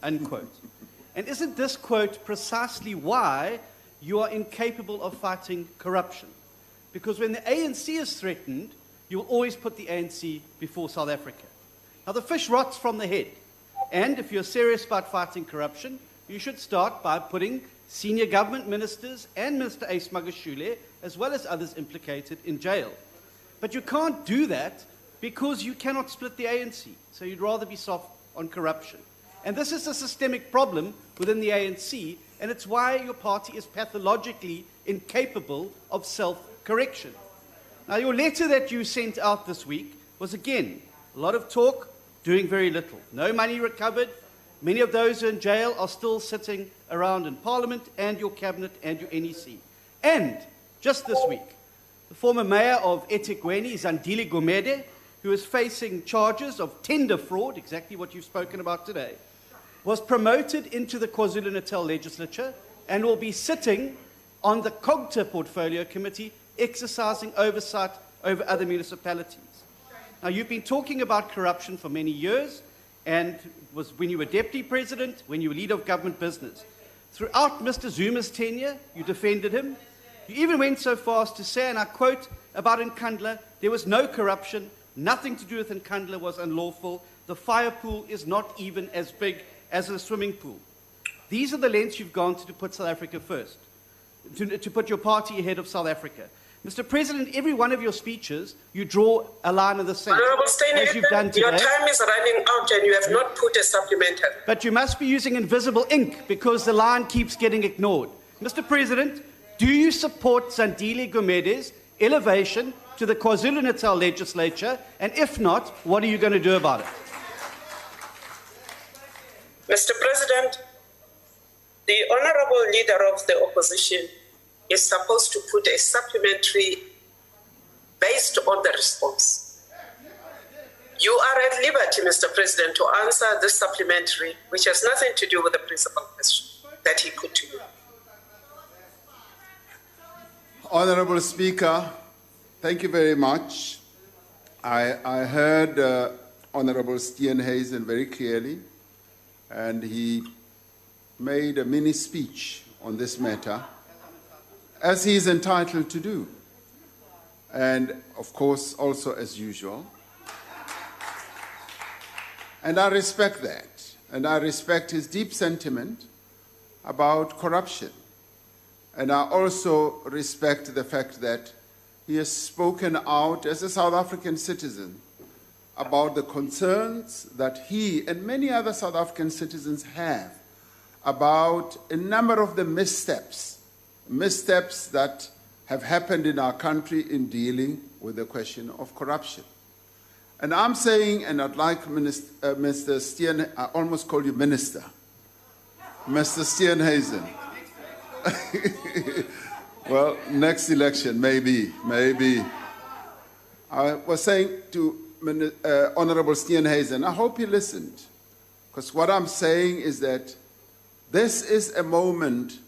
unquote. And isn't this quote precisely why you are incapable of fighting corruption? Because when the ANC is threatened, you will always put the ANC before South Africa. Now, the fish rots from the head. And if you're serious about fighting corruption, you should start by putting senior government ministers and Minister Ace Magashule, as well as others implicated, in jail. But you can't do that because you cannot split the ANC. So you'd rather be soft on corruption. And this is a systemic problem within the ANC, and it's why your party is pathologically incapable of self-correction. Now, your letter that you sent out this week was, again, a lot of talk, doing very little. No money recovered. Many of those who are in jail are still sitting around in Parliament and your Cabinet and your NEC. And just this week, the former mayor of eThekwini, Zandile Gumede, who is facing charges of tender fraud, exactly what you've spoken about today, was promoted into the KwaZulu-Natal legislature and will be sitting on the COGTA Portfolio Committee, exercising oversight over other municipalities. Now, you've been talking about corruption for many years, and was when you were deputy president, when you were leader of government business. Throughout Mr. Zuma's tenure, you defended him. You even went so far as to say, and I quote, about Nkandla, there was no corruption, nothing to do with Nkandla was unlawful, the fire pool is not even as big as a swimming pool. These are the lengths you've gone to put South Africa first, to put your party ahead of South Africa. Mr. President, every one of your speeches, you draw a line in the sand, as you've done today. Your time is running out and you have not put a supplementary. But you must be using invisible ink because the line keeps getting ignored. Mr. President, do you support Zandile Gumede's elevation to the KwaZulu-Natal legislature? And if not, what are you going to do about it? Mr. President, the honorable leader of the opposition is supposed to put a supplementary based on the response. You are at liberty, Mr. President, to answer this supplementary, which has nothing to do with the principal question that he put to you. Honorable Speaker, thank you very much. I heard Honorable Steenhuisen very clearly, and he made a mini speech on this matter, as he is entitled to do, and of course also as usual. And I respect that, and I respect his deep sentiment about corruption. And I also respect the fact that he has spoken out as a South African citizen about the concerns that he and many other South African citizens have about a number of the missteps that have happened in our country in dealing with the question of corruption. And I'm saying, and I'd like Mr. Steen, I almost call you Minister, Mr. Steenhuisen. Well, next election, maybe. I was saying to Honorable Steenhuisen, I hope he listened, because what I'm saying is that this is a moment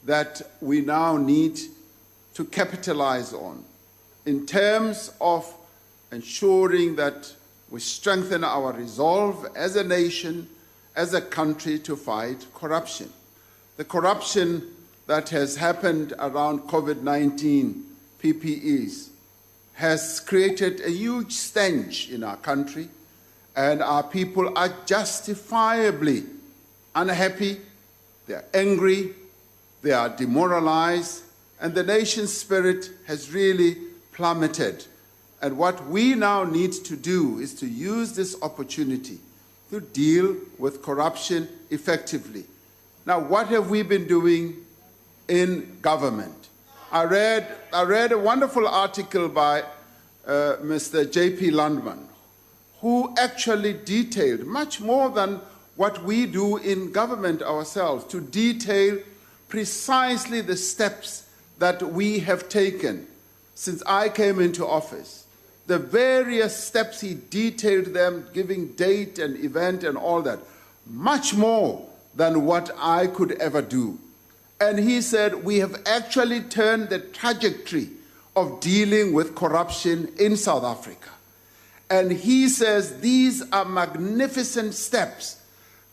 that we now need to capitalize on in terms of ensuring that we strengthen our resolve as a nation, as a country, to fight corruption. The corruption that has happened around COVID-19 PPEs has created a huge stench in our country, and our people are justifiably unhappy, they are angry, they are demoralized, and the nation's spirit has really plummeted. And what we now need to do is to use this opportunity to deal with corruption effectively. Now, what have we been doing in government? I read a wonderful article by Mr. J.P. Landman, who actually detailed much more than what we do in government ourselves, to detail precisely the steps that we have taken since I came into office. The various steps, he detailed them, giving date and event and all that, much more than what I could ever do. And he said, we have actually turned the trajectory of dealing with corruption in South Africa. And he says these are magnificent steps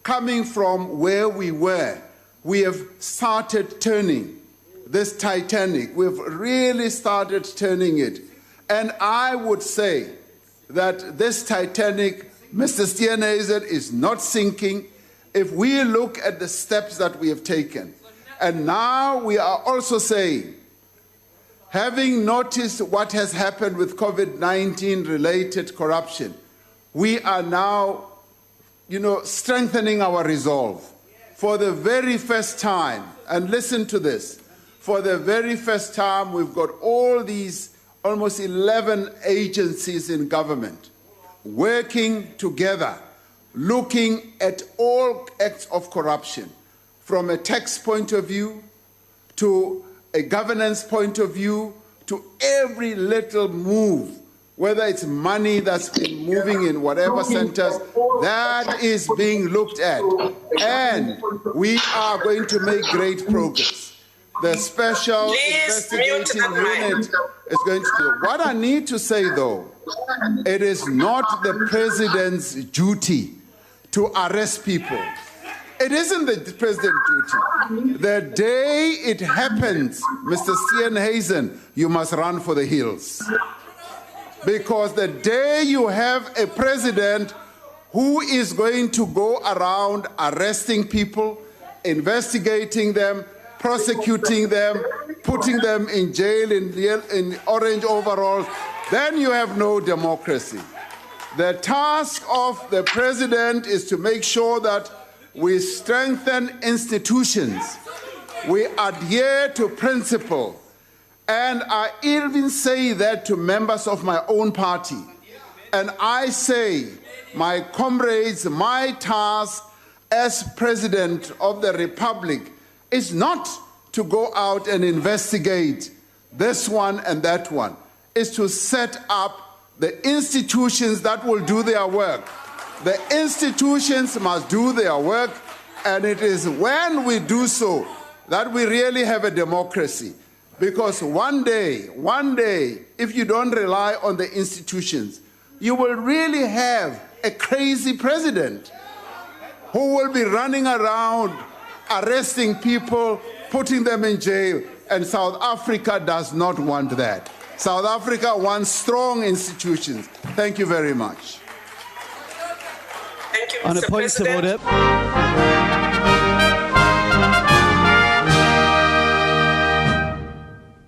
coming from where we were, we have started turning this Titanic. We've really started turning it. And I would say that this Titanic, Mr. Steenhuisen, is not sinking if we look at the steps that we have taken. And now we are also saying, having noticed what has happened with COVID-19 related corruption, we are now, strengthening our resolve. For the very first time, and listen to this, for the very first time, we've got all these almost 11 agencies in government working together, looking at all acts of corruption, from a tax point of view, to a governance point of view, to every little move, whether it's money that's been moving in whatever centers, that is being looked at. And we are going to make great progress. The special investigating unit is going to do. What I need to say, though, it is not the president's duty to arrest people. It isn't the president's duty. The day it happens, Mr. Steenhuisen, you must run for the hills. Because the day you have a president who is going to go around arresting people, investigating them, prosecuting them, putting them in jail in orange overalls, then you have no democracy. The task of the president is to make sure that we strengthen institutions, we adhere to principle, and I even say that to members of my own party. And I say, my comrades, my task as President of the Republic is not to go out and investigate this one and that one. It's to set up the institutions that will do their work. The institutions must do their work, and it is when we do so that we really have a democracy. Because one day, if you don't rely on the institutions, you will really have a crazy president who will be running around arresting people, putting them in jail, and South Africa does not want that. South Africa wants strong institutions. Thank you very much. Thank you, On a Mr. point of President. order.